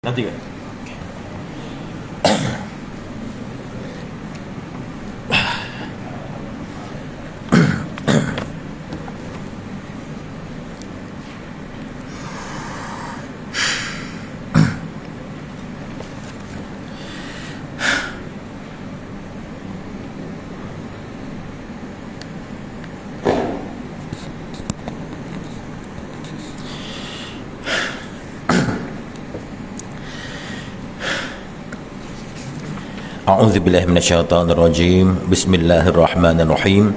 Nanti kan? A'udzubillahi minasyaitonirrajim. Bismillahirrahmanirrahim.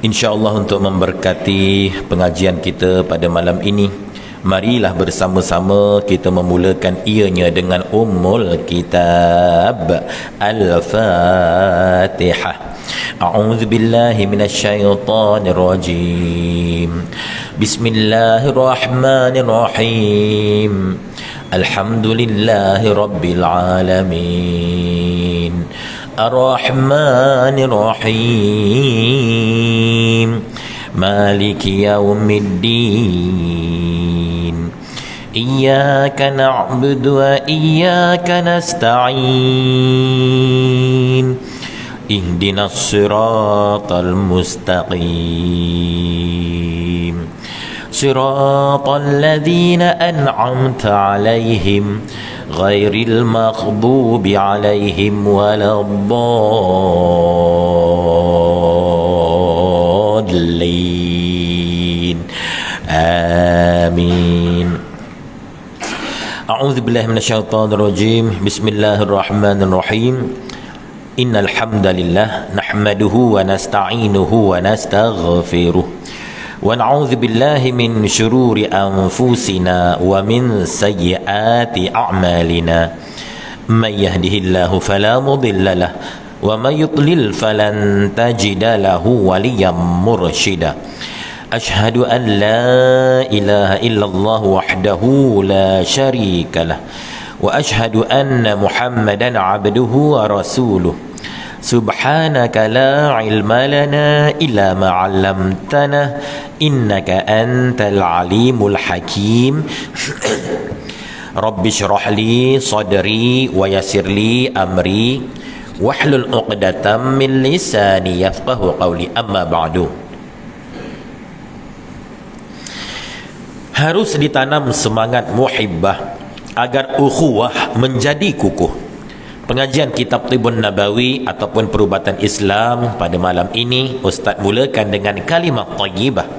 InsyaAllah untuk memberkati pengajian kita pada malam ini, marilah bersama-sama kita memulakan ianya dengan Ummul Kitab Al-Fatihah. A'udzubillahi minasyaitonirrajim. Bismillahirrahmanirrahim. Alhamdulillahi Rabbil Alamin. Ar-Rahmanir-Rahim. Maliki Yawmiddin. Iyyaka na'budu wa iyyaka nasta'in. Ihdinas siratal mustaqim. Siratal ladzina an'amta 'alaihim ghairil maghdubi 'alaihim waladdallin. Amin. A'udzu billahi minasyaitonir rajim. Bismillahirrahmanirrahim. Innal hamdalillah nahmaduhu wa nasta'inuhu wa nastaghfiruh. Wa na'udzu billahi min syururi anfusina wa min sayyiati a'malina. May yahdihillahu fala mudilla lahu wa may yudlil falan tajida lahu waliyyan mursyida. Ashhadu an la ilaha illallah wahdahu la syarika lah wa ashhadu anna Muhammadan 'abduhu wa rasuluh. Subhanaka la ilma lana illa ma 'allamtana innaka antal alimul hakim. Rabbi shrah li sadri wa yassir li amri wahlul 'uqdatam min lisani yafqahu qawli. Amma ba'du. Harus ditanam semangat muhibbah agar ukhuwah menjadi kukuh. Pengajian kitab Tibun Nabawi ataupun perubatan Islam pada malam ini Ustaz mulakan dengan kalimat thayyibah.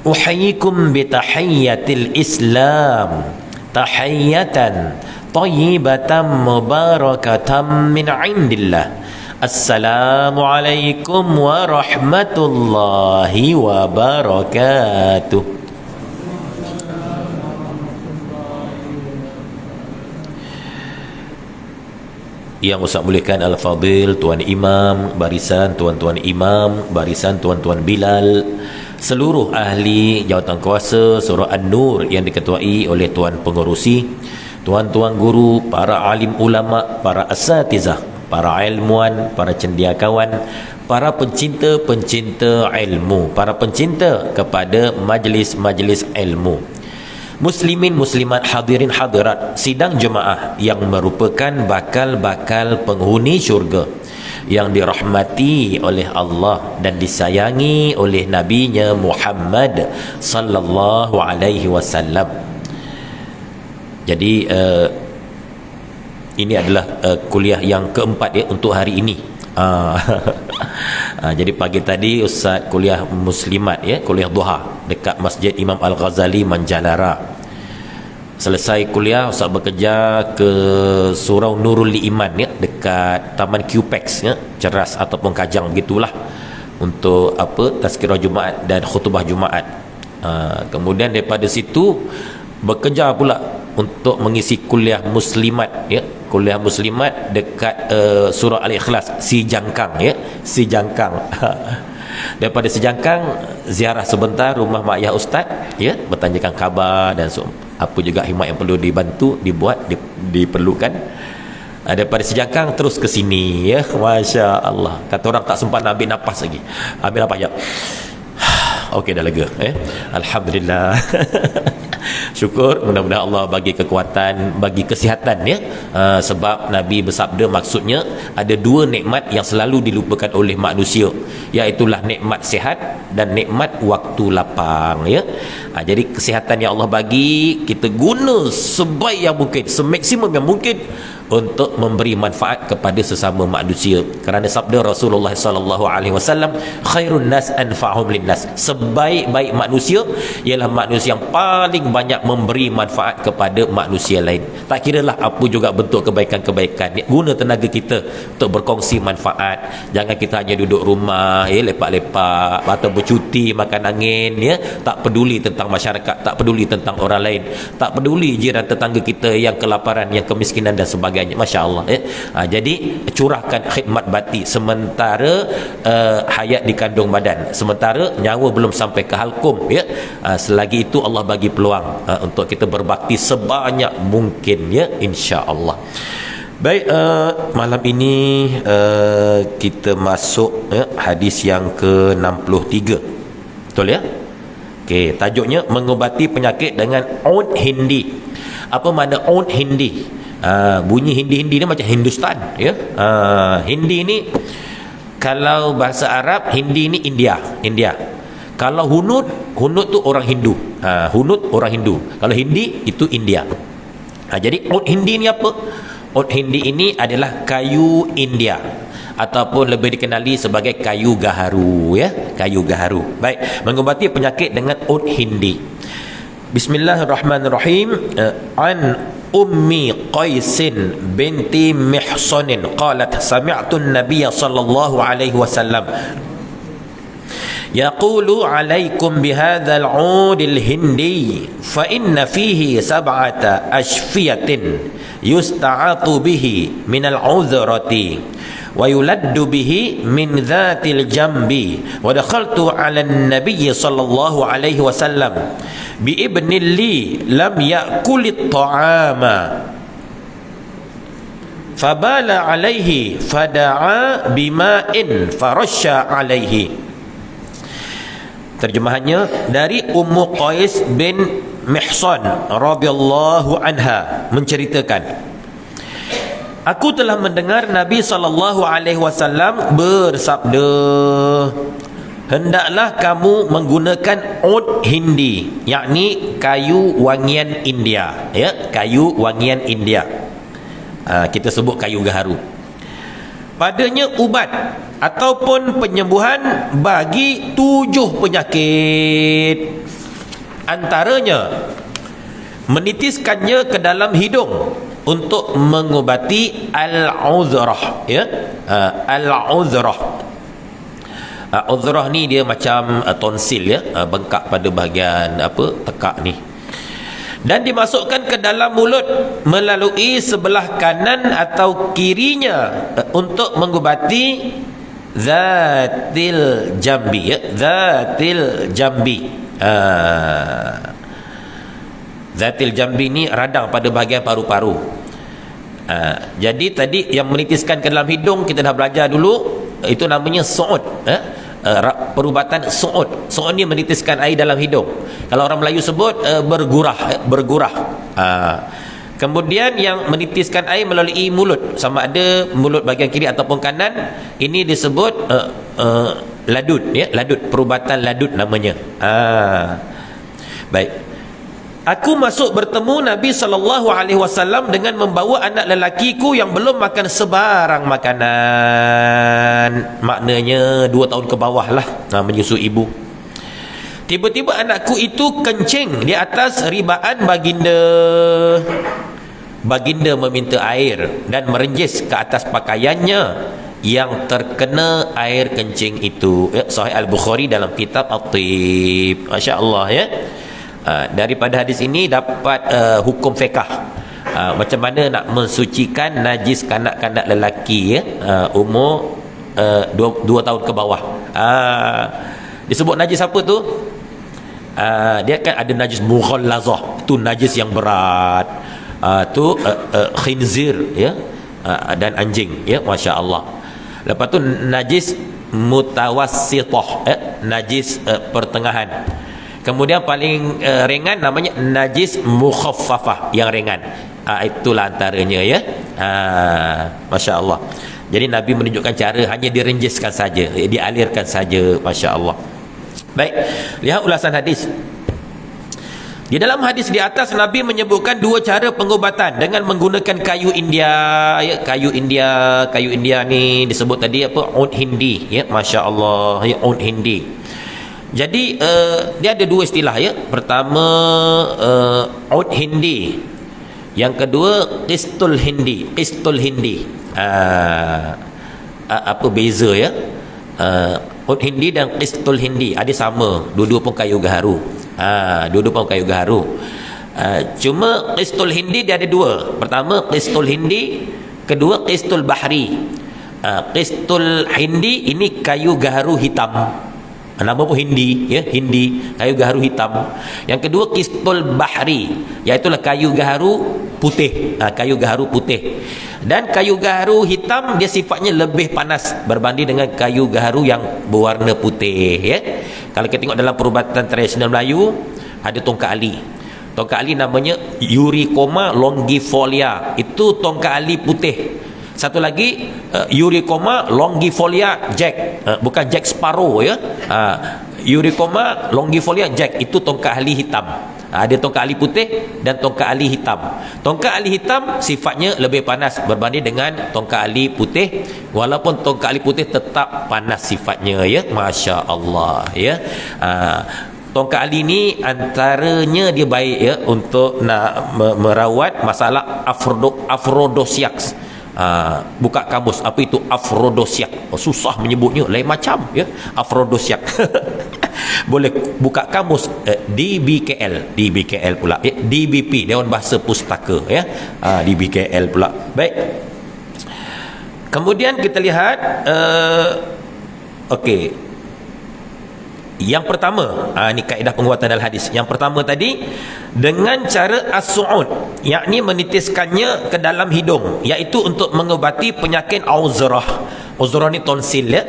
Uhayyikum bi tahiyyatil Islam tahiyyatan thayyibatan mubarakatan min indillah. Assalamualaikum warahmatullahi wabarakatuh. Yang Ustaz bolehkan Al-Fadil, Tuan Imam, barisan Tuan-Tuan Imam, barisan Tuan-Tuan Bilal, seluruh ahli jawatan kuasa Surah An-Nur yang diketuai oleh Tuan Pengerusi, Tuan-Tuan Guru, para alim ulama, para asatizah, para ilmuwan, para cendekiawan, para pencinta-pencinta ilmu, para pencinta kepada majlis-majlis ilmu, muslimin muslimat, hadirin hadirat sidang jemaah yang merupakan bakal-bakal penghuni syurga yang dirahmati oleh Allah dan disayangi oleh nabinya Muhammad sallallahu alaihi wasallam. Jadi ini adalah kuliah yang keempat ya untuk hari ini. Jadi pagi tadi Ustaz kuliah muslimat ya, kuliah duha dekat Masjid Imam Al-Ghazali Manjalara. Selesai kuliah Ustaz bekerja ke Surau Nurul Iman ya, dekat Taman Qpex ya, Ceras ataupun Kajang begitulah, untuk tazkirah Jumaat dan khutbah Jumaat. Kemudian daripada situ bekerja pula untuk mengisi kuliah muslimat ya, kuliah muslimat dekat Surau Al-Ikhlas Sijangkang ya, Sijangkang. Daripada Sijangkang ziarah sebentar rumah mak ayah Ustaz ya, bertanyakan khabar dan apa juga khidmat yang perlu dibantu, dibuat, diperlukan. Daripada Sijangkang terus ke sini ya, Masya Allah. Kata orang tak sempat nak ambil nafas lagi. Ambil nafas ya. Okey dah lega Alhamdulillah. Syukur, mudah-mudahan Allah bagi kekuatan, bagi kesihatan ya. Sebab Nabi bersabda, maksudnya ada dua nikmat yang selalu dilupakan oleh manusia, iaitulah nikmat sihat dan nikmat waktu lapang ya. Jadi kesihatan yang Allah bagi, kita guna sebaik yang mungkin, semaksimum yang mungkin untuk memberi manfaat kepada sesama manusia. Kerana sabda Rasulullah sallallahu alaihi wasallam, khairun nas anfa'uhum linnas, sebaik-baik manusia ialah manusia yang paling banyak memberi manfaat kepada manusia lain. Tak kiralah apa juga bentuk kebaikan-kebaikan, guna tenaga kita untuk berkongsi manfaat. Jangan kita hanya duduk rumah ya, lepak-lepak atau bercuti makan angin ya, tak peduli tentang masyarakat, tak peduli tentang orang lain, tak peduli jiran tetangga kita yang kelaparan, yang kemiskinan dan sebagainya. Masya Allah ya. Jadi curahkan khidmat bakti sementara hayat di kandung badan, sementara nyawa belum sampai ke halkum ya. Selagi itu Allah bagi peluang untuk kita berbakti sebanyak mungkin ya, insya Allah. Baik, malam ini kita masuk ya, hadis yang ke-63, betul ya? Okey, tajuknya mengubati penyakit dengan Oud Hindi. Apa makna Oud Hindi? Bunyi Hindi-Hindi ni macam Hindustan ya. Hindi ni kalau bahasa Arab, Hindi ni India. Kalau Hunud tu orang Hindu. Hunud orang Hindu. Kalau Hindi itu India. Jadi Oud Hindi ni apa? Oud Hindi ini adalah kayu India ataupun lebih dikenali sebagai kayu gaharu ya, kayu gaharu. Baik, mengubati penyakit dengan Oud Hindi. Bismillahirrahmanirrahim. An Ummi Qaisin binti Mihsanin qalat sami'tu an-nabiy sallallahu alaihi wasallam yaqulu alaikum bihadha al-'ud al-hindi fa inna fihi sab'ata ashfiyatin yusta'atu bihi min al-'udhrati wa yuladdu bihi min dhatil jambi wa dakhaltu 'ala an-nabiy sallallahu alaihi wasallam bi ibni li lam ya'kul at-ta'ama fabala alaihi fada'a bima'in farasha alaihi. Terjemahannya, dari Ummu Qais bin Mihsan radhiyallahu anha menceritakan, aku telah mendengar Nabi sallallahu alaihi wasallam bersabda, hendaklah kamu menggunakan Oud Hindi, yakni kayu wangian India ya, kayu wangian India. Kita sebut kayu gaharu. Padanya ubat ataupun penyembuhan bagi 7 penyakit, antaranya menitiskannya ke dalam hidung untuk mengubati al-uzrah ya. Al-uzrah, uzrah ni dia macam tonsil ya, bengkak pada bahagian tekak ni, dan dimasukkan ke dalam mulut melalui sebelah kanan atau kirinya untuk mengubati zatil jambi ya, zatil jambi. Zatil jambi ni radang pada bahagian paru-paru. Jadi tadi yang menitiskan ke dalam hidung kita dah belajar dulu, itu namanya su'ud perubatan su'ud. Su'ud ni menitiskan air dalam hidung. Kalau orang Melayu sebut bergurah. Kemudian yang menitiskan air melalui mulut, sama ada mulut bahagian kiri ataupun kanan, ini disebut ladud ya, ladud, perubatan ladud namanya. Baik. Aku masuk bertemu Nabi SAW dengan membawa anak lelakiku yang belum makan sebarang makanan. Maknanya 2 tahun ke bawah lah, menyusu ibu. Tiba-tiba anakku itu kencing di atas ribaan baginda. Baginda meminta air dan merenjis ke atas pakaiannya yang terkena air kencing itu. Sahih Al-Bukhari dalam kitab At-Tib. Masya Allah ya. Daripada hadis ini dapat hukum fiqh, macam mana nak mensucikan najis kanak-kanak lelaki ya, umur 2 tahun ke bawah. Disebut najis apa tu? Dia kan ada najis mughallazah, tu najis yang berat, tu khinzir ya, dan anjing ya, Masya Allah. Lepas tu najis mutawassithah najis pertengahan. Kemudian paling ringan namanya najis mukhaffafah, yang ringan. Itulah antaranya ya. Masya Allah. Jadi Nabi menunjukkan cara hanya direnjiskan saja, dialirkan saja. Masya Allah. Baik, lihat ulasan hadis. Di dalam hadis di atas Nabi menyebutkan dua cara pengobatan dengan menggunakan kayu India ya, kayu India ni disebut tadi apa, ud hindi ya, masya-Allah ya, ud hindi. Jadi dia ada dua istilah ya. Pertama ud hindi. Yang kedua qistul hindi. Apa beza ya? Ud hindi dan qistul hindi ada sama, dua-dua pun kayu gaharu. Dua-dua pun kayu gaharu. Cuma qistul hindi dia ada dua. Pertama qistul hindi, kedua qistul bahri. Qistul hindi ini kayu gaharu hitam. Nama pun hindi ya, hindi, kayu gaharu hitam. Yang kedua qistul bahri, iaitu kayu gaharu putih. Kayu gaharu putih. Dan kayu gaharu hitam dia sifatnya lebih panas berbanding dengan kayu gaharu yang berwarna putih ya. Kalau kita tengok dalam perubatan tradisional Melayu, ada tongkat ali. Tongkat ali namanya Eurykoma longifolia. Itu tongkat ali putih. Satu lagi Eurykoma longifolia jack. Bukan Jack Sparrow ya. Eurykoma longifolia jack itu tongkat ali hitam. Ada tongkat ali putih dan tongkat ali hitam. Tongkat ali hitam sifatnya lebih panas berbanding dengan tongkat ali putih, walaupun tongkat ali putih tetap panas sifatnya ya. Masya Allah ya. Tongkat ali ni antaranya dia baik ya untuk nak merawat masalah afrodosiaks. Buka kamus apa itu afrodosiak. Susah menyebutnya, lain macam ya, afrodosiak. Boleh buka kamus DBKL pula ya, DBP Dewan Bahasa Pustaka ya. DBKL pula. Baik. Kemudian kita lihat okey. Yang pertama, ini kaedah pengobatan dalam hadis. Yang pertama tadi dengan cara as-su'ud, yakni menitiskannya ke dalam hidung, iaitu untuk mengobati penyakit auzrah. Auzrah ni tonsil ya.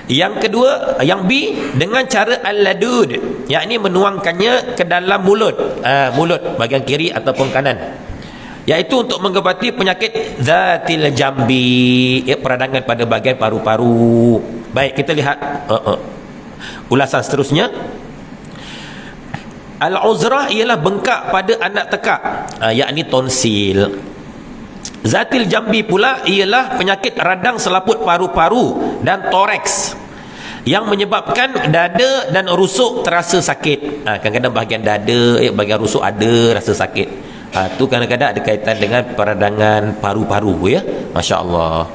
Yang kedua, yang B, dengan cara al-ladud, yakni menuangkannya ke dalam mulut. Mulut bahagian kiri ataupun kanan, iaitu untuk mengobati penyakit zatil jambi ya, peradangan pada bahagian paru-paru. Baik, kita lihat ulasan seterusnya. Al-uzrah ialah bengkak pada anak tekak, yakni tonsil. Zatil jambi pula ialah penyakit radang selaput paru-paru dan toraks yang menyebabkan dada dan rusuk terasa sakit. Kadang-kadang bahagian dada, bahagian rusuk ada rasa sakit. Tu kadang-kadang ada kaitan dengan peradangan paru-paru ya. Masya Allah.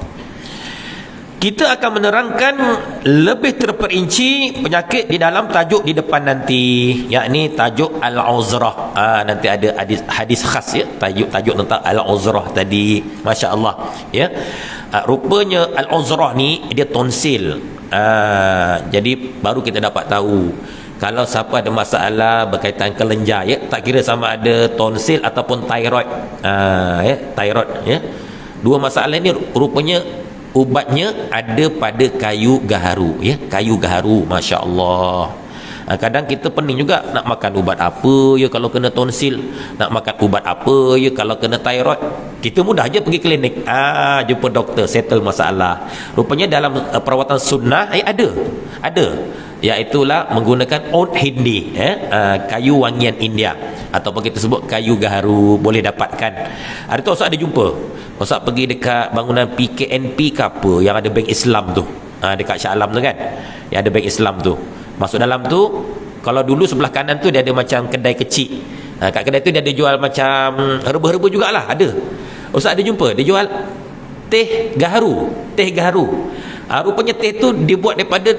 Kita akan menerangkan lebih terperinci penyakit di dalam tajuk di depan nanti, yakni tajuk al-uzrah. Nanti ada hadis khas ya, tajuk tentang al-uzrah tadi. Masya Allah ya. Rupanya al-uzrah ni dia tonsil. Jadi baru kita dapat tahu kalau siapa ada masalah berkaitan kelenjar ya, tak kira sama ada tonsil ataupun thyroid. Ya, thyroid ya. Dua masalah ni rupanya ubatnya ada pada kayu gaharu ya, kayu gaharu. Masya Allah. Kadang kita pening juga nak makan ubat apa ya kalau kena tonsil, nak makan ubat apa ya kalau kena thyroid. Kita mudah aja pergi klinik, jumpa doktor, settle masalah. Rupanya dalam perawatan sunnah ada, iaitulah menggunakan ud hindi kayu wangian India, ataupun kita sebut kayu gaharu. Boleh dapatkan. Hari tu Ustaz ada jumpa, Ustaz pergi dekat bangunan PKNP ke apa yang ada bank Islam tu, dekat Shah Alam tu kan, yang ada bank Islam tu. Masuk dalam tu, kalau dulu sebelah kanan tu dia ada macam kedai kecil. Kat kedai tu dia ada jual macam herba-herba jugalah, ada. Ustaz ada jumpa, dia jual teh gaharu. Rupanya teh tu dibuat daripada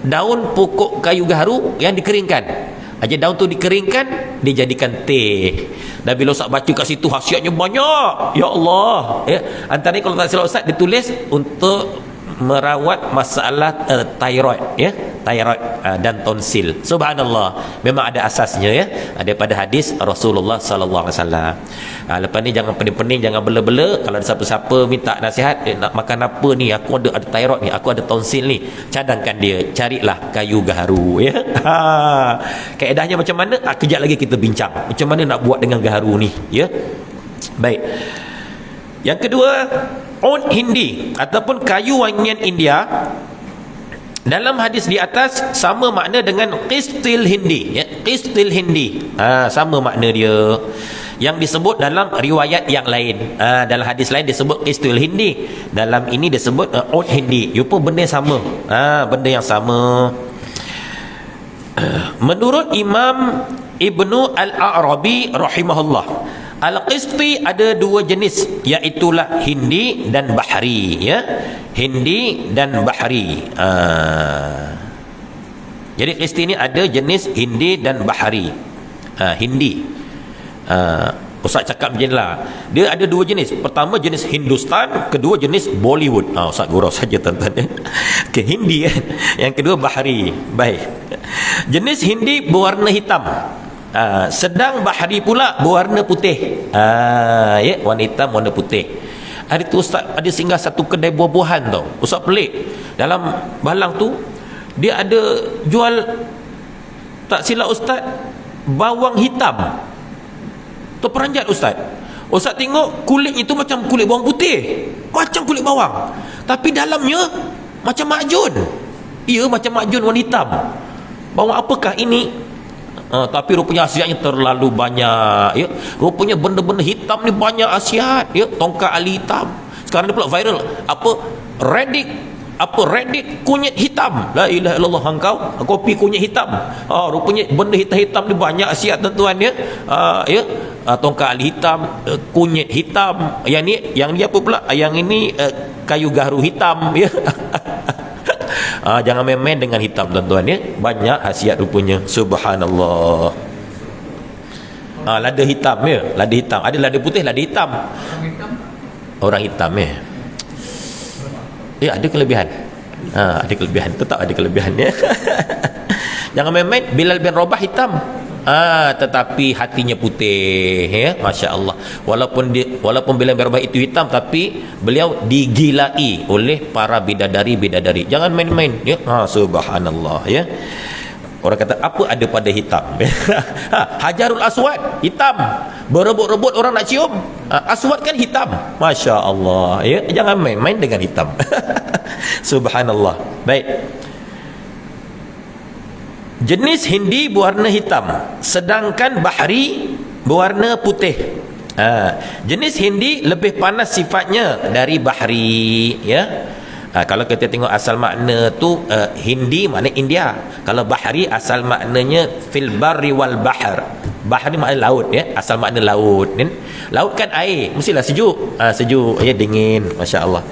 daun pokok kayu gaharu yang dikeringkan. Aja daun tu dikeringkan, dijadikan teh. Dan bila Ustaz baca kat situ, khasiatnya banyak. Ya Allah ya. Antaranya kalau tak silap Ustaz, dia tulis untuk merawat masalah thyroid ya, thyroid dan tonsil. Subhanallah, memang ada asasnya ya, daripada hadis Rasulullah sallallahu alaihi wasallam. Lepas ni jangan pening-pening, jangan bela-bela. Kalau ada siapa-siapa minta nasihat, nak makan apa ni, aku ada thyroid ni, aku ada tonsil ni, cadangkan dia, carilah kayu gaharu ya. Kaedahnya macam mana? Kejap lagi kita bincang macam mana nak buat dengan gaharu ni ya. Baik. Yang kedua, oud hindi ataupun kayu wangian India. Dalam hadis di atas sama makna dengan qistil hindi ya, qistil hindi. Sama makna dia. Yang disebut dalam riwayat yang lain. Dalam hadis lain disebut qistil hindi. Dalam ini disebut oud hindi. Rupa benda sama. Benda yang sama. Menurut Imam Ibnu Al-Arabi rahimahullah, al-qisti ada dua jenis, iaitulah hindi dan bahri ya. Hindi dan bahri. Jadi qisti ni ada jenis hindi dan bahri. Hindi, Ustaz cakap macam lah, dia ada dua jenis. Pertama jenis Hindustan, kedua jenis Bollywood. Ustaz gurau saja tuan-tuan. Okay, hindi kan. Yang kedua bahri. Baik. Jenis hindi berwarna hitam. Sedang bahari pula berwarna putih. Ya, warna hitam, warna putih. Hari tu Ustaz ada singgah satu kedai buah-buahan tau. Ustaz pelik. Dalam balang tu dia ada jual, tak silap Ustaz, bawang hitam. Terperanjat Ustaz. Ustaz tengok kulit itu macam kulit bawang putih, macam kulit bawang, tapi dalamnya macam makjun. Ya, macam makjun warna hitam. Bawang apakah ini? Tapi rupanya khasiatnya terlalu banyak ya. Rupanya benda-benda hitam ni banyak khasiat ya. Tongkat ali hitam. Sekarang dia pula viral. Redik kunyit hitam. La ilaha illallah, engkau kopi kunyit hitam. Rupanya benda hitam-hitam ni banyak khasiat tuan-tuan ya. Ya. Tongkat ali hitam, kunyit hitam. Yang ni apa pula? Yang ini kayu gaharu hitam ya. Jangan main-main dengan hitam tuan-tuan ya. Banyak khasiat rupanya. Subhanallah. Lada hitam ya. Lada hitam. Ada lada putih, lada hitam. Orang hitam ya. Ya, ada kelebihan. Ada kelebihan. Tetap ada kelebihan ya. Jangan main-main. Bilal bin Rabah hitam. Tetapi hatinya putih ya. Masya Allah. Walaupun Bilal bin Rabah itu hitam, tapi beliau digilai oleh para bidadari-bidadari. Jangan main-main ya. Subhanallah ya. Orang kata apa ada pada hitam? Hajarul Aswad hitam, berebut-rebut orang nak cium. Aswad kan hitam. Masya Allah ya. Jangan main-main dengan hitam. Subhanallah. Baik. Jenis hindi berwarna hitam, sedangkan bahri berwarna putih. Jenis hindi lebih panas sifatnya dari bahri ya. Kalau kita tengok asal makna tu, hindi makna India. Kalau bahri asal maknanya fil barri wal bahr. Bahri makna laut ya, asal makna laut. Laut kan air, mestilah sejuk. Sejuk ya, dingin. Masya Allah.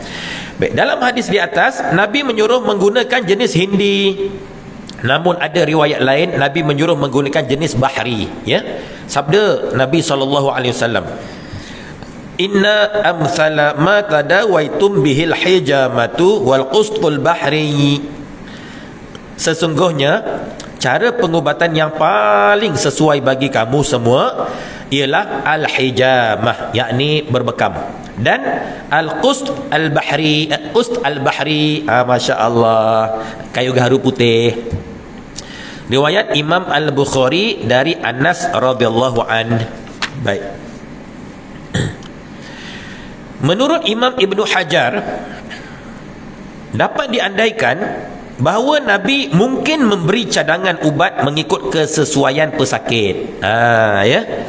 Baik, dalam hadis di atas Nabi menyuruh menggunakan jenis hindi. Namun ada riwayat lain Nabi menyuruh menggunakan jenis bahri ya. Sabda Nabi SAW, inna amsala ma tadawaitum bihil hijamatu wal qustul bahri. Sesungguhnya cara pengubatan yang paling sesuai bagi kamu semua ialah al-hijamah, yakni berbekam, dan al-qust al-bahri. Qust al-bahri, Masya Allah, kayu gaharu putih. Riwayat Imam Al-Bukhari dari Anas radhiyallahu an. Baik. Menurut Imam Ibnu Hajar, dapat diandaikan bahawa Nabi mungkin memberi cadangan ubat mengikut kesesuaian pesakit. Ya.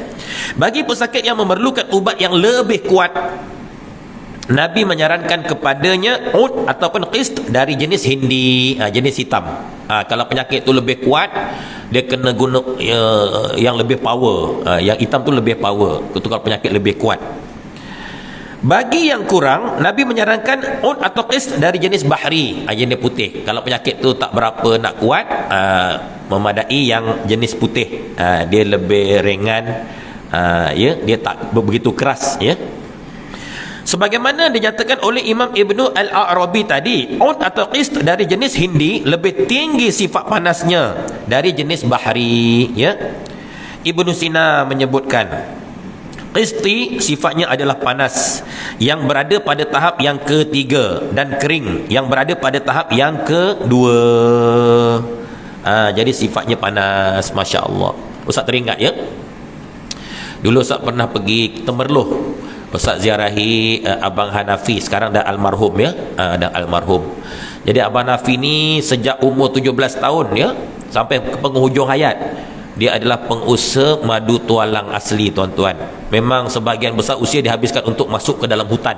Bagi pesakit yang memerlukan ubat yang lebih kuat, Nabi menyarankan kepadanya ud ataupun qist dari jenis hindi, jenis hitam. Kalau penyakit tu lebih kuat, dia kena guna yang lebih power. Yang hitam tu lebih power. Itu kalau penyakit lebih kuat. Bagi yang kurang, Nabi menyarankan ud atau qist dari jenis bahri, jenis putih. Kalau penyakit tu tak berapa nak kuat, memadai yang jenis putih. Dia lebih ringan, ya, dia tak begitu keras ya. Sebagaimana dinyatakan oleh Imam Ibnu Al-Arabi tadi, ud atau qist dari jenis Hindi lebih tinggi sifat panasnya dari jenis bahari, ya. Ibnu Sina menyebutkan qisti sifatnya adalah panas yang berada pada tahap yang ketiga, dan kering yang berada pada tahap yang kedua. Jadi sifatnya panas, Masya Allah. Ustaz teringat, ya, dulu Ustaz pernah pergi Temerloh. Ustaz ziarahi Abang Hanafi, sekarang dah almarhum, ya. Dah almarhum. Jadi Abang Hanafi ni sejak umur 17 tahun, ya, sampai ke penghujung hayat, dia adalah pengusaha madu tualang asli, tuan-tuan. Memang sebahagian besar usia dihabiskan untuk masuk ke dalam hutan,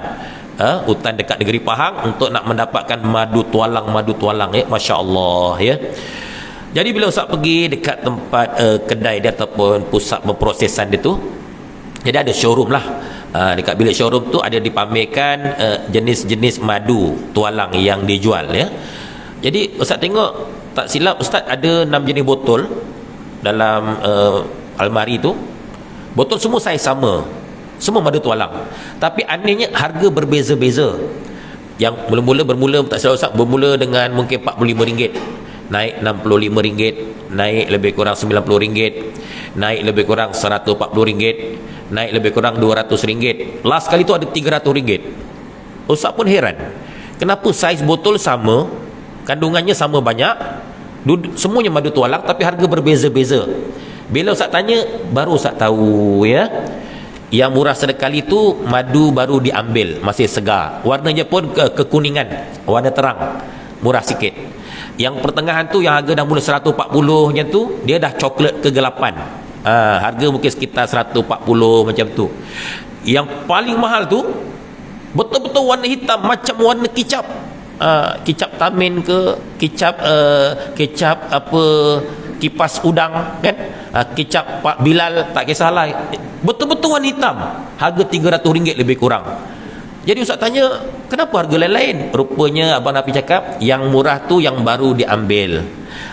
hutan dekat negeri Pahang, untuk nak mendapatkan madu tualang, ya. Masya Allah, ya. Jadi bila Ustaz pergi dekat tempat kedai dia ataupun pusat pemprosesan dia tu, jadi ada showroom lah. Dekat bilik showroom tu ada dipamerkan jenis-jenis madu tualang yang dijual, ya. Jadi Ustaz tengok, tak silap Ustaz ada 6 jenis botol dalam almari tu. Botol semua saiz sama, semua madu tualang, tapi anehnya harga berbeza-beza. Yang bermula tak silap Ustaz, bermula dengan mungkin RM45, naik RM65, naik lebih kurang RM90, naik lebih kurang RM140, naik lebih kurang RM200. Last kali tu ada RM300. Ustaz pun heran, kenapa saiz botol sama, kandungannya sama banyak, semuanya madu tualang, tapi harga berbeza-beza. Bila Ustaz tanya, baru Ustaz tahu, ya, yang murah sekali tu madu baru diambil, masih segar, warnanya pun kekuningan, warna terang, murah sikit. Yang pertengahan tu yang harga dah mula 140 macam tu, dia dah coklat kegelapan, harga mungkin sekitar 140 macam tu. Yang paling mahal tu betul-betul warna hitam, macam warna kicap, kicap tamin ke kicap apa, kipas udang kan, kicap Pak Bilal, tak kisahlah, betul-betul warna hitam, harga RM300 lebih kurang. Jadi Ustaz tanya, kenapa harga lain-lain? Rupanya Abang Nafi cakap, yang murah tu yang baru diambil.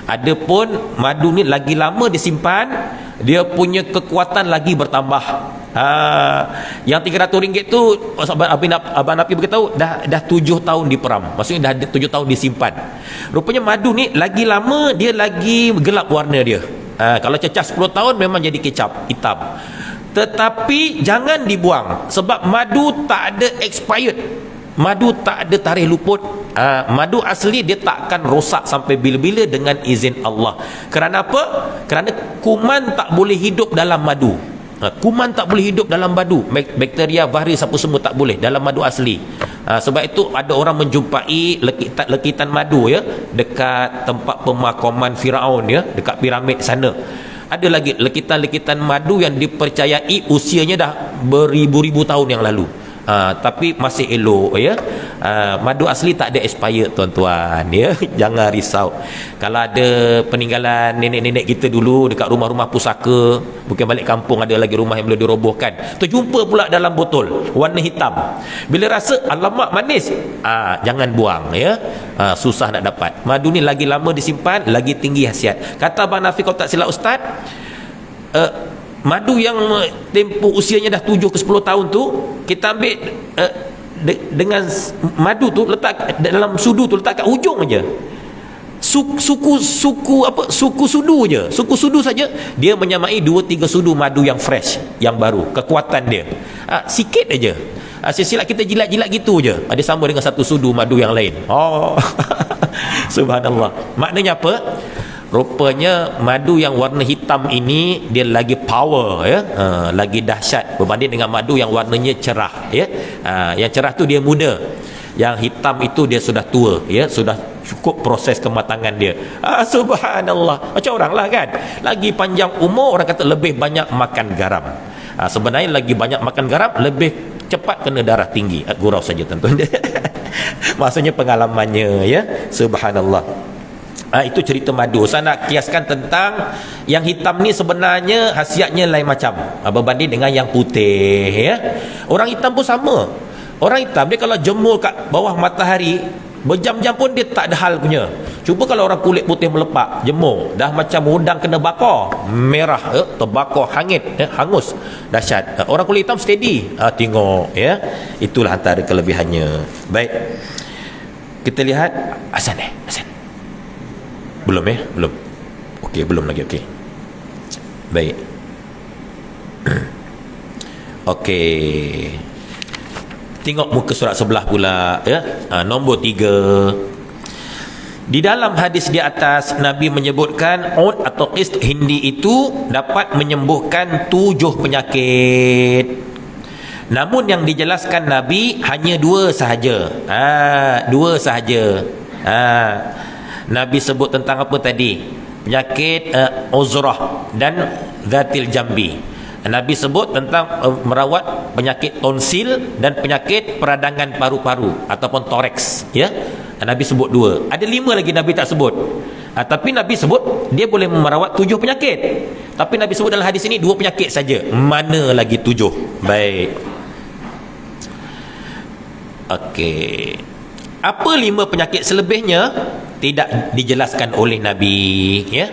Adapun madu ni lagi lama disimpan, dia punya kekuatan lagi bertambah. Yang RM300 tu Abang Nafi beritahu dah 7 tahun diperam, maksudnya dah 7 tahun disimpan. Rupanya madu ni lagi lama dia lagi gelap warna dia. Kalau cecah 10 tahun memang jadi kicap hitam. Tetapi jangan dibuang, sebab madu tak ada expired, madu tak ada tarikh luput. Madu asli dia tak akan rosak sampai bila-bila dengan izin Allah. Kerana apa? Kerana kuman tak boleh hidup dalam madu. Kuman tak boleh hidup dalam madu, bakteria, virus apa semua tak boleh dalam madu asli. Sebab itu ada orang menjumpai lekitan madu, ya, dekat tempat pemakaman Firaun, ya, dekat piramid sana. Ada lagi lekitan-lekitan madu yang dipercayai usianya dah beribu-ribu tahun yang lalu, tapi masih elok, ya. Madu asli tak ada expired, tuan-tuan, ya. Jangan risau. Kalau ada peninggalan nenek-nenek kita dulu dekat rumah-rumah pusaka, mungkin balik kampung ada lagi rumah yang boleh dirobohkan, terjumpa pula dalam botol warna hitam. Bila rasa alamak manis, jangan buang, ya. Susah nak dapat. Madu ni lagi lama disimpan, lagi tinggi khasiat. Kata Abang Nafi, kalau tak silap Ustaz, madu yang tempoh usianya dah 7 ke 10 tahun tu, kita ambil dengan madu tu letak dalam sudu tu, letak kat hujung aja. Suku sudu je, suku sudu saja dia menyamai 2-3 sudu madu yang fresh, yang baru. Kekuatan dia sikit aja. Silap kita jilat-jilat gitu je, ada sama dengan satu sudu madu yang lain. Subhanallah. Maknanya apa? Rupanya madu yang warna hitam ini dia lagi power, ya, lagi dahsyat berbanding dengan madu yang warnanya cerah, ya. Yang cerah tu dia muda, yang hitam itu dia sudah tua, ya, sudah cukup proses kematangan dia. Subhanallah. Macam orang lah kan, lagi panjang umur, orang kata lebih banyak makan garam. Sebenarnya lagi banyak makan garam lebih cepat kena darah tinggi. Gurau saja, tuan-tuan. Maksudnya pengalamannya, ya. Subhanallah. Itu cerita madu. Saya nak kiaskan tentang yang hitam ni, sebenarnya khasiatnya lain macam berbanding dengan yang putih, ya. Orang hitam pun sama. Orang hitam dia kalau jemur kat bawah matahari berjam-jam pun dia tak ada hal punya. Cuba kalau orang kulit putih melepak, jemur, dah macam udang kena bakar, merah, terbakar, hangit, hangus, dahsyat. Orang kulit hitam steady. Tengok, ya. Itulah antara kelebihannya. Baik, kita lihat azan. Belum, belum. Okey, belum lagi. Okey, baik. Okey, tengok muka surat sebelah pula, ya. Nombor 3. Di dalam hadis di atas, Nabi menyebutkan ud atau qist hindi itu dapat menyembuhkan 7 penyakit. Namun yang dijelaskan Nabi hanya 2 sahaja. 2 sahaja. Nabi sebut tentang apa tadi? Penyakit uzrah dan zatil jambi. Nabi sebut tentang merawat penyakit tonsil dan penyakit peradangan paru-paru ataupun toreks, ya. Nabi sebut 2. Ada 5 lagi Nabi tak sebut. Tapi Nabi sebut dia boleh merawat 7 penyakit. Tapi Nabi sebut dalam hadis ini 2 penyakit saja. Mana lagi 7? Baik. Okey. Apa 5 penyakit selebihnya? Tidak dijelaskan oleh Nabi, ya.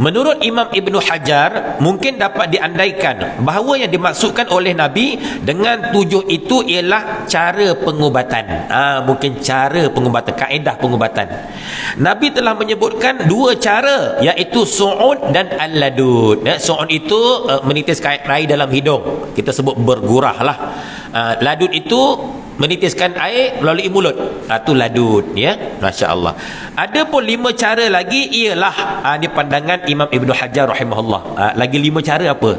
Menurut Imam Ibn Hajar, mungkin dapat diandaikan bahawa yang dimaksudkan oleh Nabi dengan 7 itu ialah cara pengubatan. Mungkin cara pengubatan, kaedah pengubatan. Nabi telah menyebutkan 2 cara, iaitu su'ud dan al-ladud. Su'ud itu menitiskan air dalam hidung, kita sebut bergurah lah. Ladud itu menitiskan air melalui mulut, itu ladud, ya. Masya Allah. Ada pun 5 cara lagi, ialah di pandangan Imam Ibn Hajar rahimahullah. Lagi 5 cara apa?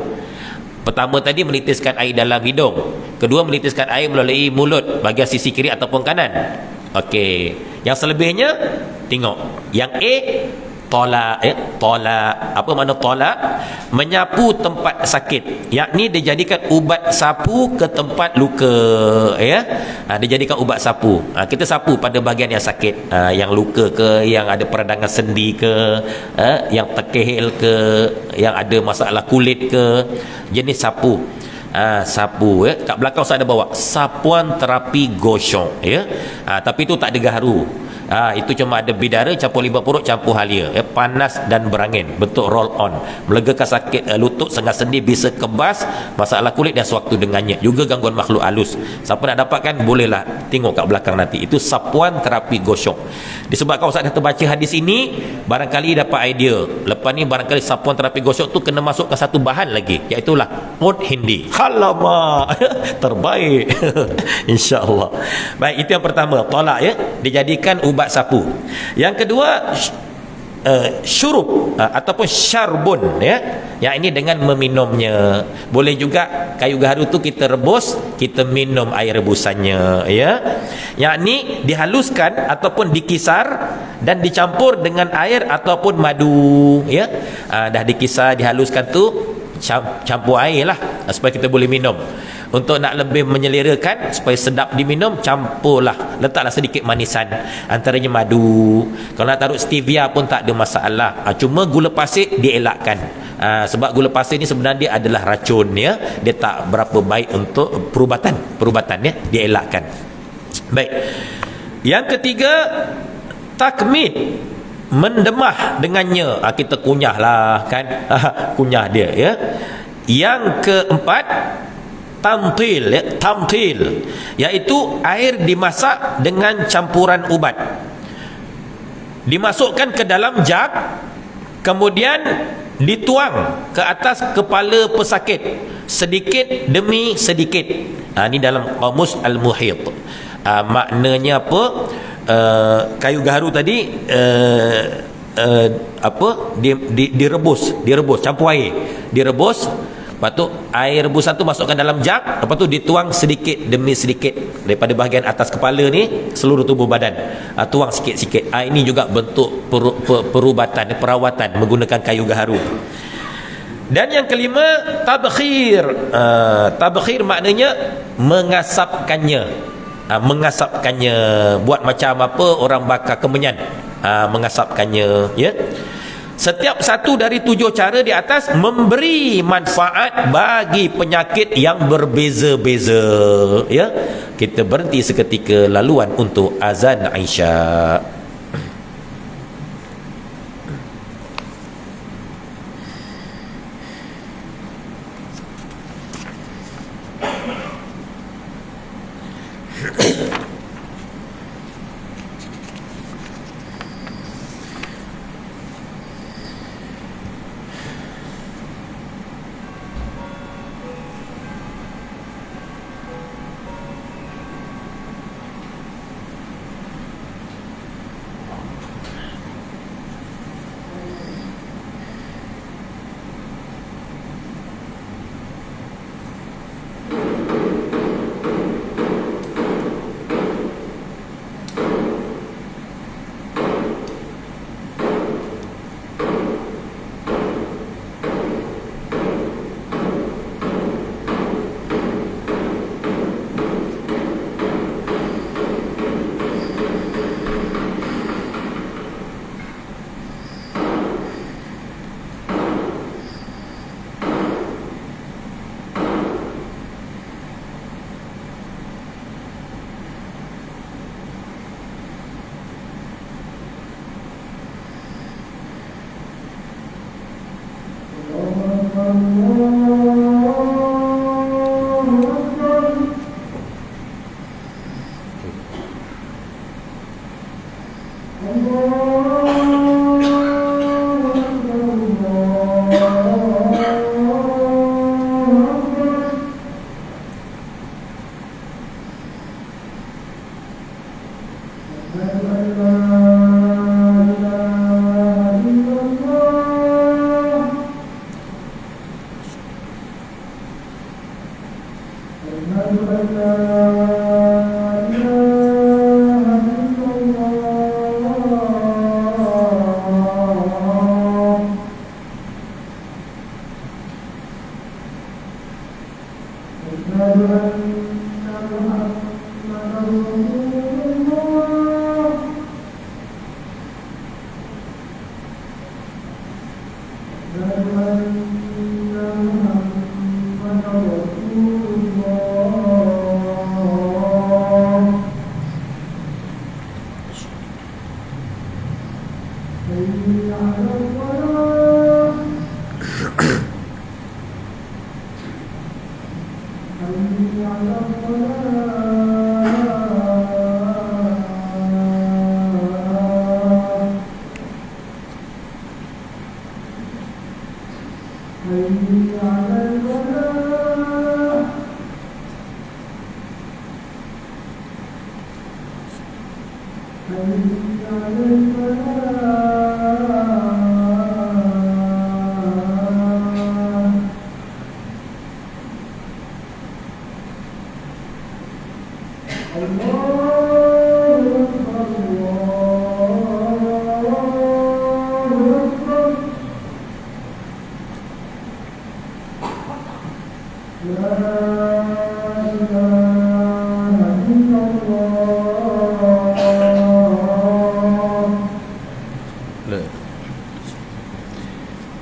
Pertama tadi menitiskan air dalam hidung, kedua menitiskan air melalui mulut bahagian sisi kiri ataupun kanan. Okey, yang selebihnya tengok. Yang A, tolak, tolak. Apa makna tolak? Menyapu tempat sakit, yakni dijadikan ubat sapu ke tempat luka, ya. Dijadikan ubat sapu. Kita sapu pada bahagian yang sakit, yang luka ke, yang ada peradangan sendi ke, yang terkehil ke, yang ada masalah kulit ke, jenis sapu. Sapu, ya. Kat belakang saya ada bawa sapuan terapi gosok, ya. Tapi itu tak ada gaharu. Itu cuma ada bidara campur limbah purut campur halia, panas dan berangin, bentuk roll on, melegakan sakit lutut, sengat sendi, bisa kebas, masalah kulit dan sewaktu dengannya, juga gangguan makhluk halus. Siapa nak dapatkan bolehlah tengok kat belakang nanti. Itu sapuan terapi gosok. Disebabkan Ustaz dah terbaca hadis ini, barangkali dapat idea. Lepas ni barangkali sapuan terapi gosok tu kena masukkan satu bahan lagi, iaitu ud hindi. Alamak, terbaik. InsyaAllah. Baik, itu yang pertama, tolak, ya, dijadikan ubat sapu. Yang kedua, syurub ataupun syarbun, ya. Yang ini dengan meminumnya. Boleh juga kayu gaharu tu kita rebus, kita minum air rebusannya, ya. Yang ini dihaluskan ataupun dikisar dan dicampur dengan air ataupun madu, ya. Dah dikisar, dihaluskan tu, campur air lah supaya kita boleh minum. Untuk nak lebih menyelerakan supaya sedap diminum, campurlah, letaklah sedikit manisan, antaranya madu. Kalau nak taruh stevia pun tak ada masalah. Cuma gula pasir dielakkan, sebab gula pasir ni sebenarnya dia adalah racun, ya. Dia tak berapa baik untuk perubatan, ya. Dielakkan. Baik. Yang ketiga, takmid, mendemah dengannya. Kita kunyah lah, kan. Kunyah dia, ya. Yang keempat, tamtil, ya, tamtil, iaitu air dimasak dengan campuran ubat, dimasukkan ke dalam jug, kemudian dituang ke atas kepala pesakit sedikit demi sedikit. Ini dalam Qamus Al-Muhit. Maknanya apa? Kayu gaharu tadi direbus, campur air, direbus. Lepas tu air rebusan tu masukkan dalam jug, lepas tu dituang sedikit demi sedikit daripada bahagian atas kepala ni seluruh tubuh badan. Tuang sikit-sikit. Ini juga bentuk perubatan, perawatan menggunakan kayu gaharu. Dan yang kelima, tabkhir. Tabkhir maknanya mengasapkannya. Mengasapkannya, buat macam apa orang bakar kemenyan. Mengasapkannya, ya. Setiap satu dari 7 cara di atas memberi manfaat bagi penyakit yang berbeza-beza. Ya, kita berhenti seketika laluan untuk azan Isya.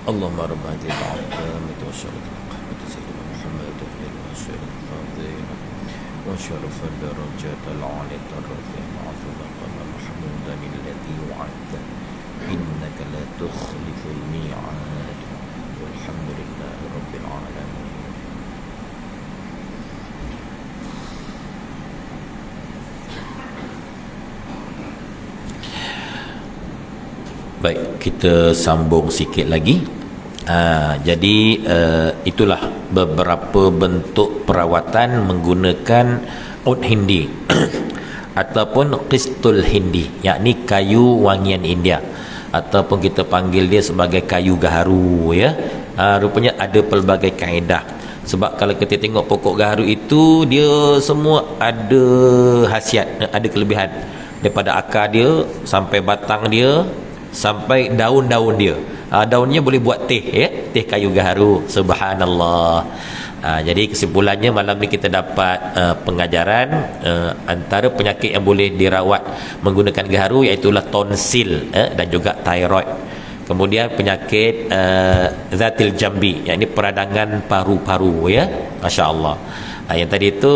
Allahumma rabb hadhihi al-'azimati wa syarafil qahmati sayyidina Muhammad wa syarafil fadhila wa syarafil darajatil 'aliyati rafi'il 'azimati Muhammadan alladhi wa'adta innaka la tukhliful mi'ad walhamdulillahi rabbil 'alamin. Baik, kita sambung sikit lagi. Jadi itulah beberapa bentuk perawatan menggunakan ud hindi ataupun qistul hindi, yakni kayu wangian India, ataupun kita panggil dia sebagai kayu gaharu, ya. Rupanya ada pelbagai kaedah. Sebab kalau kita tengok pokok gaharu itu, dia semua ada khasiat, ada kelebihan, daripada akar dia sampai batang dia sampai daun-daun dia. Daunnya boleh buat teh, ya, teh kayu gaharu. Subhanallah. Jadi kesimpulannya malam ni kita dapat pengajaran antara penyakit yang boleh dirawat menggunakan gaharu, iaitu tonsil dan juga thyroid. Kemudian penyakit zatil jambi, yakni peradangan paru-paru, ya, masya-Allah. Yang tadi itu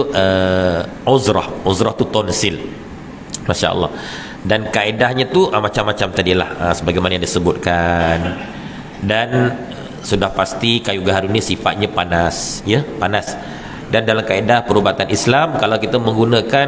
uzrah tu tonsil, masya-Allah. Dan kaedahnya tu macam-macam tadilah, sebagaimana yang disebutkan. Dan sudah pasti kayu gaharu ni sifatnya panas, ya, panas. Dan dalam kaedah perubatan Islam, kalau kita menggunakan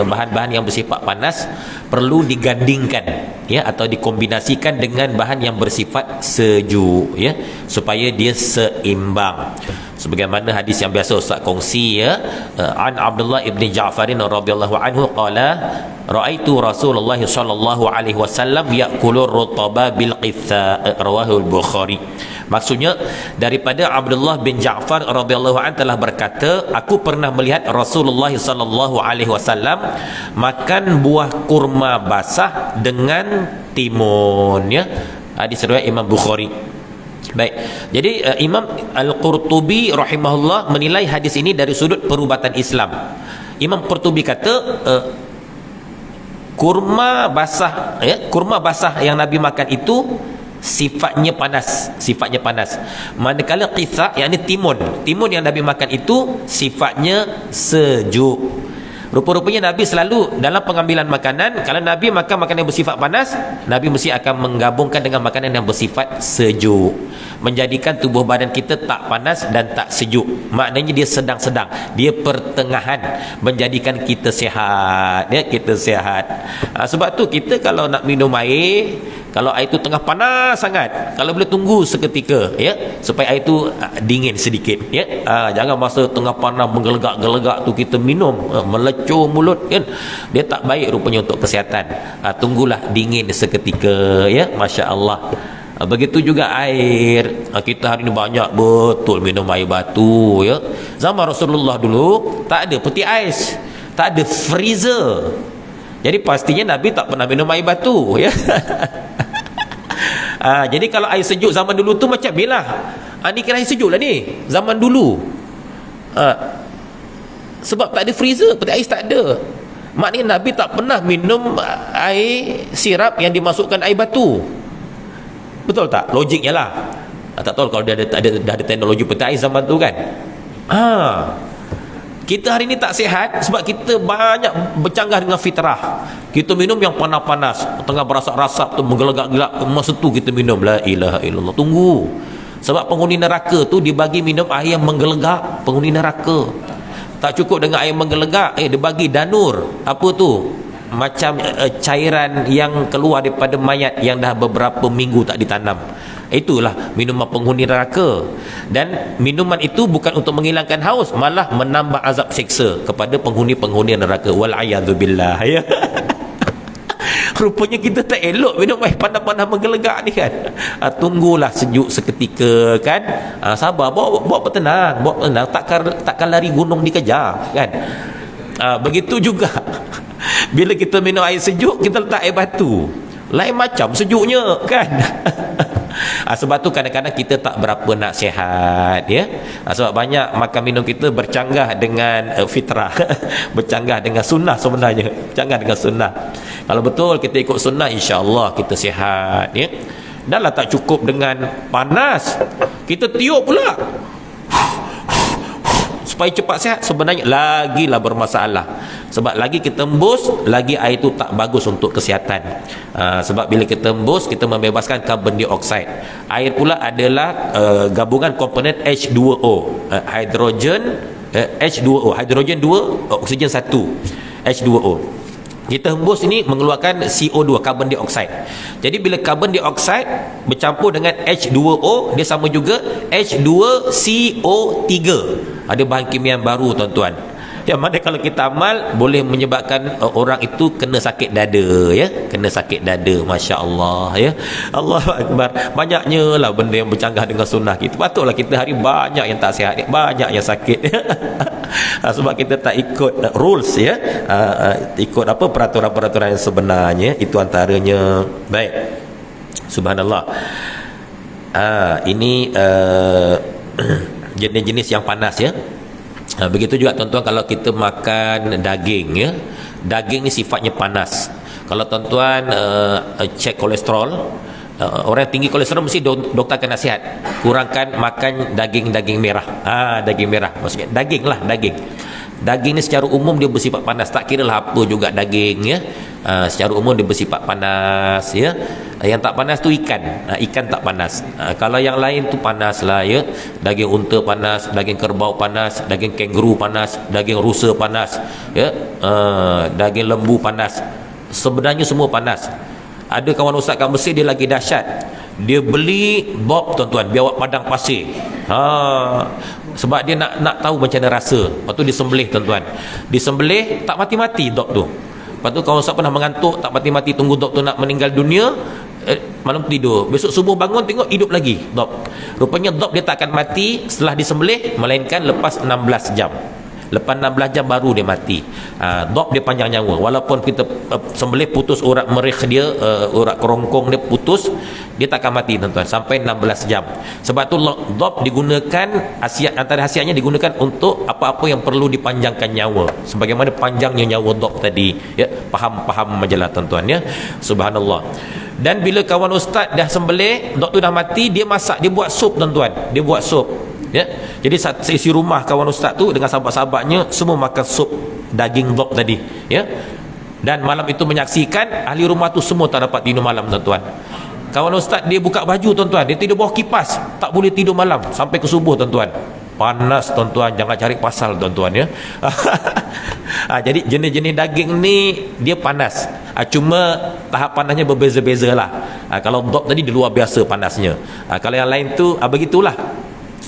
bahan-bahan yang bersifat panas, perlu digandingkan, ya, atau dikombinasikan dengan bahan yang bersifat sejuk, ya, supaya dia seimbang. Sebagaimana hadis yang biasa Ustaz kongsi, ya, an Abdullah ibn Ja'far radhiyallahu anhu qala ra'aitu Rasulullah sallallahu alaihi wasallam ya'kulur rutaba bil qitha, rawahu al-Bukhari. Maksudnya daripada Abdullah bin Ja'far radhiyallahu anhu telah berkata, aku pernah melihat Rasulullah sallallahu alaihi wasallam makan buah kurma basah dengan timun, ya. Hadis riwayat Imam Bukhari. Baik. Jadi Imam Al-Qurtubi rahimahullah menilai hadis ini dari sudut perubatan Islam. Imam Qurtubi kata kurma basah, ya, kurma basah yang Nabi makan itu sifatnya panas, manakala qitha, yakni timun yang Nabi makan itu sifatnya sejuk. Rupa-rupanya Nabi selalu dalam pengambilan makanan, kalau Nabi makan makanan yang bersifat panas, Nabi mesti akan menggabungkan dengan makanan yang bersifat sejuk, menjadikan tubuh badan kita tak panas dan tak sejuk. Maknanya dia sedang-sedang, dia pertengahan, menjadikan kita sihat, ya, kita sihat. Sebab tu kita kalau nak minum air, kalau air itu tengah panas sangat, kalau boleh tunggu seketika, ya, supaya air itu dingin sedikit, ya. Jangan masa tengah panas menggelegak-gelegak tu kita minum, melecur mulut, kan, dia tak baik rupanya untuk kesihatan. Tunggulah dingin seketika, ya, masya-Allah. Begitu juga air. Kita hari ni banyak betul minum air batu, ya. Zaman Rasulullah dulu tak ada peti ais, tak ada freezer. Jadi pastinya Nabi tak pernah minum air batu, ya. Jadi kalau air sejuk zaman dulu tu macam bila ni kira air sejuk lah ni zaman dulu. Sebab tak ada freezer, peti ais tak ada. Maknanya Nabi tak pernah minum air sirap yang dimasukkan air batu. Betul tak? Logiknya lah. Tak tahu kalau dah ada teknologi peti ais zaman tu kan. Kita hari ni tak sihat sebab kita banyak bercanggah dengan fitrah. Kita minum yang panas-panas, tengah berasap-rasap tu, menggelegak-gelegak, masa tu kita minum. La ilaha illallah. Tunggu. Sebab penghuni neraka tu dibagi minum air yang menggelegak. Penghuni neraka tak cukup dengan air menggelegak, dia bagi danur. Apa tu? Macam cairan yang keluar daripada mayat yang dah beberapa minggu tak ditanam. Itulah minuman penghuni neraka. Dan minuman itu bukan untuk menghilangkan haus, malah menambah azab siksa kepada penghuni-penghuni neraka. Wal'ayadzubillah, ya. Rupanya kita tak elok minum air panas-panas menggelegak ni kan. Tunggulah sejuk seketika kan. Sabar, bawa tenang, takkan lari gunung dikejar kan. Begitu juga bila kita minum air sejuk, kita letak air batu, lain macam sejuknya kan. Sebab tu kadang-kadang kita tak berapa nak sihat, ya. Sebab banyak makan minum kita bercanggah dengan fitrah, bercanggah dengan sunnah sebenarnya, bercanggah dengan sunnah. Kalau betul kita ikut sunnah, insya-Allah kita sihat, ya. Dan lah tak cukup dengan panas, kita tiup pula supaya cepat sihat, sebenarnya lagilah bermasalah. Sebab lagi kita tembus, lagi air itu tak bagus untuk kesihatan. Sebab bila kita tembus, kita membebaskan karbon dioksida. Air pula adalah gabungan komponen H2O, H2O, hidrogen 2, oksigen 1, H2O. Kita hembus ini mengeluarkan CO2, karbon dioksida. Jadi bila karbon dioksida bercampur dengan H2O, dia sama juga H2CO3. Ada bahan kimia baru, tuan-tuan, yang mana kalau kita amal boleh menyebabkan orang itu kena sakit dada, ya, kena sakit dada. Masya-Allah, ya. Allahu akbar. Banyaknya lah benda yang bercanggah dengan sunnah kita. Patutlah kita hari banyak yang tak sihat, banyak yang sakit. Sebab kita tak ikut rules, ya. Ikut apa peraturan-peraturan yang sebenarnya. Itu antaranya. Baik. Subhanallah. Ini jenis-jenis yang panas, ya. Begitu juga tuan-tuan kalau kita makan daging, ya. Daging ni sifatnya panas. Kalau tuan-tuan cek kolesterol, orang tinggi kolesterol mesti doktor akan nasihat kurangkan makan daging merah. Daging merah maksudnya daging lah, daging ni secara umum dia bersifat panas, tak kira lah apa juga daging ya. Secara umum dia bersifat panas ya. Yang tak panas tu ikan tak panas. Kalau yang lain tu panas lah ya. Daging unta panas, daging kerbau panas, daging kenguru panas, daging rusa panas ya. Daging lembu panas. Sebenarnya semua panas. Ada kawan ustaz kat Mesir, dia lagi dahsyat. Dia beli bob tuan-tuan, biawak padang pasir. Sebab dia nak tahu macam mana rasa. Lepas tu disembelih tuan-tuan. Disembelih tak mati-mati dog tu. Lepas tu kawan ustaz pernah mengantuk, tak mati-mati tunggu dog tu nak meninggal dunia. Malam tidur, besok subuh bangun tengok hidup lagi dog. Rupanya dog dia tak akan mati setelah disembelih, melainkan lepas 16 jam. Lepas 16 jam baru dia mati. Dog dia panjang nyawa. Walaupun kita sembelih putus urat merikh dia, urat kerongkong dia putus, dia tak akan mati tuan-tuan sampai 16 jam. Sebab tu dog digunakan, antara khasiatnya digunakan untuk apa-apa yang perlu dipanjangkan nyawa. Sebagaimana panjangnya nyawa dog tadi ya. Faham majalah tuan-tuan ya. Subhanallah. Dan bila kawan ustaz dah sembelih, dog tu dah mati, dia masak, dia buat sup tuan-tuan. Dia buat sup ya. Jadi seisi rumah kawan ustaz tu dengan sahabat-sahabatnya semua makan sup daging dog tadi ya. Dan malam itu menyaksikan ahli rumah tu semua tak dapat tidur malam tuan-tuan. Kawan ustaz dia buka baju tuan-tuan, dia tidur bawah kipas, tak boleh tidur malam sampai ke subuh tuan-tuan. Panas tuan-tuan, jangan cari pasal tuan-tuan ya. Jadi jenis-jenis daging ni dia panas. Cuma tahap panasnya berbeza-beza lah. Kalau dog tadi dia luar biasa panasnya. Kalau yang lain tu begitulah.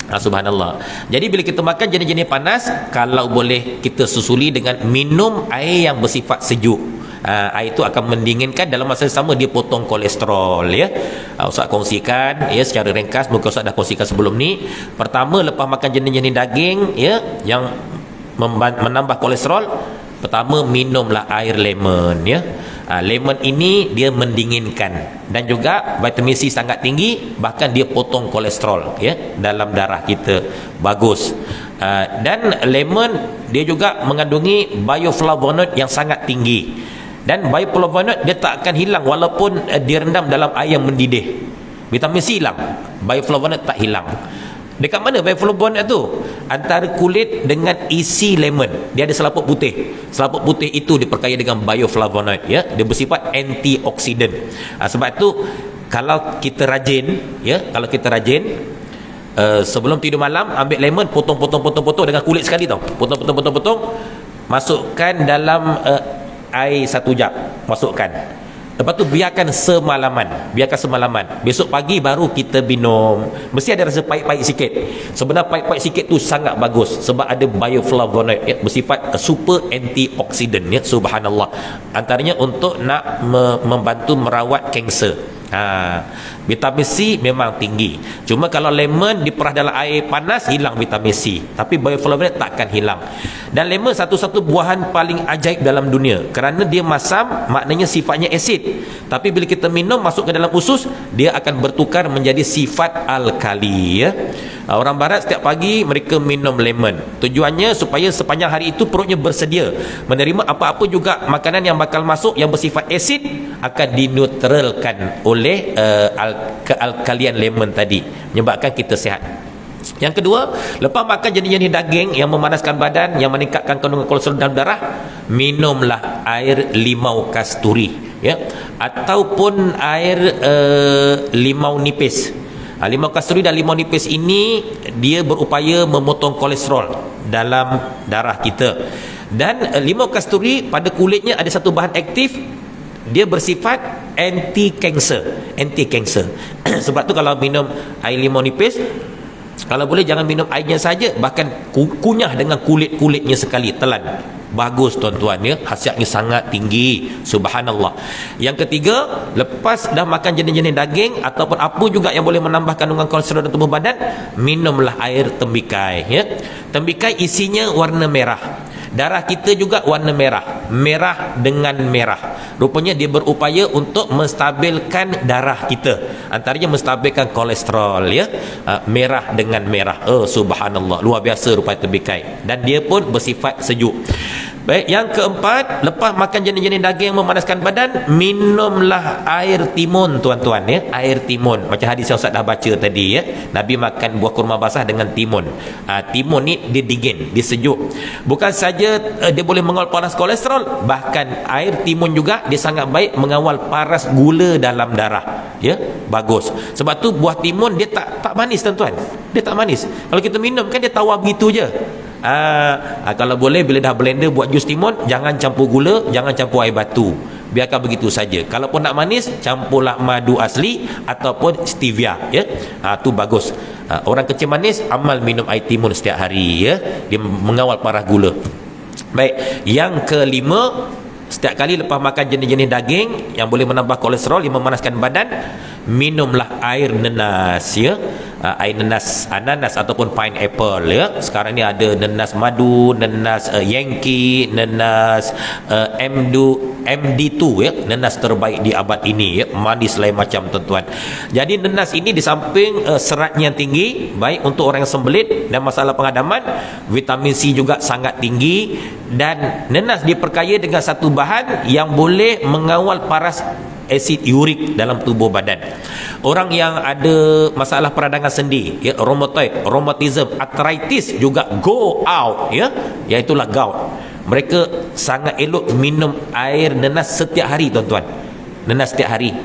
Subhanallah. Jadi bila kita makan jenis-jenis panas, kalau boleh kita susuli dengan minum air yang bersifat sejuk. Air itu akan mendinginkan, dalam masa yang sama dia potong kolesterol ya. Ustaz kongsikan ya secara ringkas, mungkin Ustaz dah kongsikan sebelum ni. Pertama, lepas makan jenis-jenis daging ya yang menambah kolesterol, pertama minumlah air lemon ya. Lemon ini dia mendinginkan dan juga vitamin C sangat tinggi, bahkan dia potong kolesterol ya dalam darah kita, bagus. Dan lemon dia juga mengandungi bioflavonoid yang sangat tinggi. Dan bioflavonoid dia tak akan hilang walaupun direndam dalam air yang mendidih. Vitamin C hilang, bioflavonoid tak hilang. Dekat mana bioflavonoid tu? Antara kulit dengan isi lemon. Dia ada selaput putih. Selaput putih itu diperkaya dengan bioflavonoid ya. Dia bersifat antioksidan. Sebab tu kalau kita rajin ya, sebelum tidur malam ambil lemon, potong dengan kulit sekali tau. Potong, masukkan dalam air 1 jam, masukkan. Lepas tu biarkan semalaman. Besok pagi baru kita minum. Mesti ada rasa pahit-pahit sikit. Sebenarnya pahit-pahit sikit tu sangat bagus sebab ada bioflavonoid ya, bersifat super antioksidan ya. Subhanallah. Antaranya untuk nak membantu merawat kanser. Vitamin C memang tinggi. Cuma kalau lemon diperah dalam air panas, hilang vitamin C. Tapi bioflavonoid takkan hilang. Dan lemon satu-satu buahan paling ajaib dalam dunia. Kerana dia masam, maknanya sifatnya asid. Tapi bila kita minum, masuk ke dalam usus, dia akan bertukar menjadi sifat alkali ya. Orang barat setiap pagi mereka minum lemon. Tujuannya supaya sepanjang hari itu perutnya bersedia menerima apa-apa juga makanan yang bakal masuk yang bersifat asid, akan dineutralkan oleh kealkalian lemon tadi, menyebabkan kita sihat. Yang kedua, lepas makan jenis-jenis daging yang memanaskan badan, yang meningkatkan kandungan kolesterol dalam darah, minumlah air limau kasturi ya, ataupun air limau nipis. Limau kasturi dan limau nipis ini dia berupaya memotong kolesterol dalam darah kita. Dan limau kasturi pada kulitnya ada satu bahan aktif, dia bersifat anti-kanser. Sebab tu kalau minum air limau nipis, kalau boleh jangan minum airnya saja, bahkan kunyah dengan kulit-kulitnya sekali, telan. Bagus tuan-tuan ya, khasiatnya sangat tinggi. Subhanallah. Yang ketiga, lepas dah makan jenis-jenis daging ataupun apa juga yang boleh menambah kandungan kolesterol dalam tubuh badan, minumlah air tembikai ya. Tembikai isinya warna merah. Darah kita juga warna merah. Merah dengan merah. Rupanya dia berupaya untuk menstabilkan darah kita. Antaranya menstabilkan kolesterol ya. Merah dengan merah. Subhanallah. Luar biasa rupanya tembikai. Dan dia pun bersifat sejuk. Baik, yang keempat, lepas makan jenis-jenis daging yang memanaskan badan, minumlah air timun, tuan-tuan ya. Air timun, macam hadis yang Ustaz dah baca tadi ya. Nabi makan buah kurma basah dengan timun. Timun ni dia dingin, dia sejuk. Bukan saja dia boleh mengawal paras kolesterol, bahkan air timun juga dia sangat baik mengawal paras gula dalam darah. Ya, bagus. Sebab tu buah timun dia tak manis, tuan-tuan. Dia tak manis. Kalau kita minum kan dia tawar begitu je. Kalau boleh bila dah blender buat jus timun, jangan campur gula, jangan campur air batu, biarkan begitu saja. Kalau pun nak manis, campurlah madu asli ataupun stevia ya. Tu bagus. Orang kecil manis amal minum air timun setiap hari ya, dia mengawal paras gula. Baik, yang kelima, setiap kali lepas makan jenis-jenis daging yang boleh menambah kolesterol, yang memanaskan badan, minumlah air nenas ya. Air nenas ananas ataupun pineapple ya. Sekarang ni ada nenas madu, nenas Yankee, nenas MD2 ya, nenas terbaik di abad ini ya, manis lain macam, tuan-tuan. Jadi nenas ini di samping seratnya tinggi, baik untuk orang yang sembelit dan masalah pengadaman, vitamin C juga sangat tinggi, dan nenas diperkaya dengan satu bahan yang boleh mengawal paras asid urik dalam tubuh badan. Orang yang ada masalah peradangan sendi ya, rheumatism, arthritis juga go out ya, iaitulah gout. Mereka sangat elok minum air nenas setiap hari, tuan-tuan. Nenas setiap hari.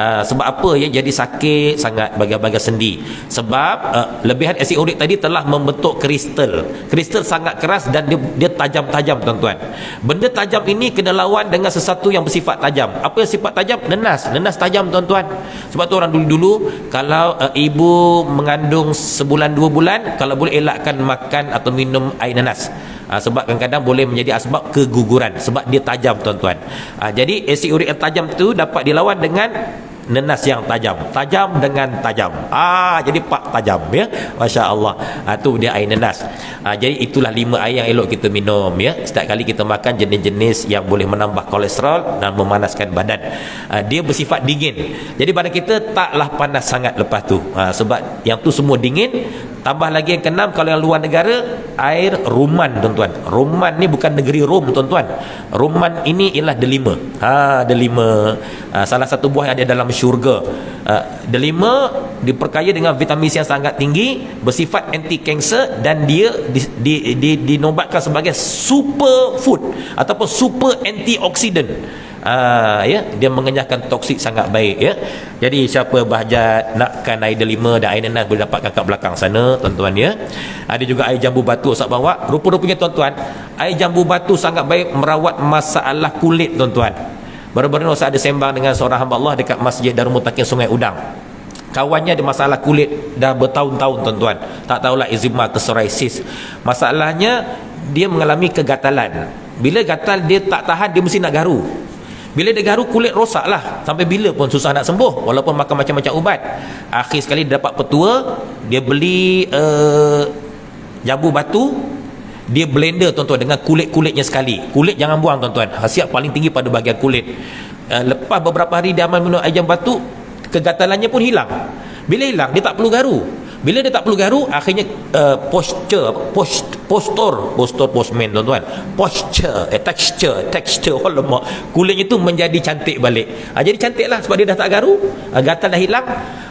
Sebab apa ya jadi sakit sangat bahagian-bahagian sendi? Sebab lebihan asid urik tadi telah membentuk kristal. Kristal sangat keras dan dia tajam-tajam, tuan-tuan. Benda tajam ini kena lawan dengan sesuatu yang bersifat tajam. Apa yang sifat tajam? Nenas tajam, tuan-tuan. Sebab tu orang dulu-dulu kalau ibu mengandung sebulan 2 bulan, kalau boleh elakkan makan atau minum air nenas. Sebab kadang-kadang boleh menjadi asbab keguguran, sebab dia tajam, tuan-tuan. Jadi asid urik yang tajam tu dapat dilawan dengan nenas yang tajam dengan tajam. Jadi pak tajam ya. Masya-Allah. Tu dia air nenas. Jadi itulah 5 air yang elok kita minum ya. Setiap kali kita makan jenis-jenis yang boleh menambah kolesterol dan memanaskan badan. Dia bersifat dingin. Jadi badan kita taklah panas sangat lepas tu. Sebab yang tu semua dingin. Tambah lagi yang keenam, kalau yang luar negara, air ruman, tuan-tuan. Ruman ni bukan negeri Rom, tuan-tuan. Ruman ini ialah delima. Delima. Salah satu buah yang ada dalam syurga. Delima diperkaya dengan vitamin C yang sangat tinggi, bersifat anti kanser, dan dia dinobatkan sebagai super food ataupun super antioksidan. Ya, dia mengenyahkan toksik sangat baik ya. Jadi siapa bahajat nakkan air delima dan air nenas boleh dapatkan kat belakang sana, tuan-tuan ya. Ada juga air jambu batu Ustaz bawa. Rupa-rupanya, tuan-tuan, air jambu batu sangat baik merawat masalah kulit, tuan-tuan. Baru-baru ni Ustaz ada sembang dengan seorang hamba Allah dekat Masjid Darul Mutakin Sungai Udang. Kawannya ada masalah kulit dah bertahun-tahun, tuan-tuan. Tak tahulah eczema ke psoriasis. Masalahnya dia mengalami kegatalan. Bila gatal dia tak tahan, dia mesti nak garu. Bila dia garu, kulit rosak lah. Sampai bila pun susah nak sembuh, walaupun makan macam-macam ubat. Akhir sekali dia dapat petua. Dia beli jambu batu, dia blender, tuan-tuan, dengan kulit-kulitnya sekali. Kulit jangan buang, tuan-tuan. Khasiat paling tinggi pada bahagian kulit. Lepas beberapa hari dia amal minum air jambu batu, kegatalannya pun hilang. Bila hilang, dia tak perlu garu. Bila dia tak perlu garu, akhirnya postman, tuan-tuan. Texture lemak kulitnya tu menjadi cantik balik. Jadi cantik lah sebab dia dah tak garu, gatal dah hilang.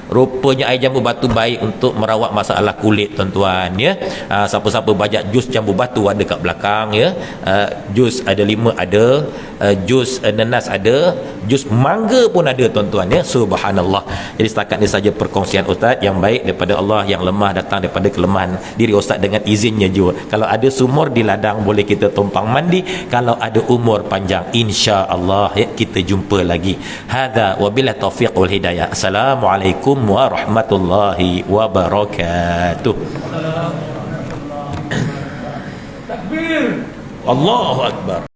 Rupanya air jambu batu baik untuk merawat masalah kulit, tuan-tuan ya. Siapa-siapa bajak jus jambu batu ada kat belakang ya. Jus ada 5 ada, jus nenas ada, jus mangga pun ada, tuan-tuan ya. Subhanallah. Jadi setakat ni saja perkongsian Ustaz yang baik daripada Allah, yang lemah datang daripada kelemahan diri Ustaz dengan izinnya juga. Kalau ada sumur di ladang boleh kita tumpang mandi, kalau ada umur panjang insya-Allah ya kita jumpa lagi. Hadza wabillahi taufiq wal hidayah. Assalamualaikum warahmatullahi wabarakatuh. Takbir. Allahu akbar.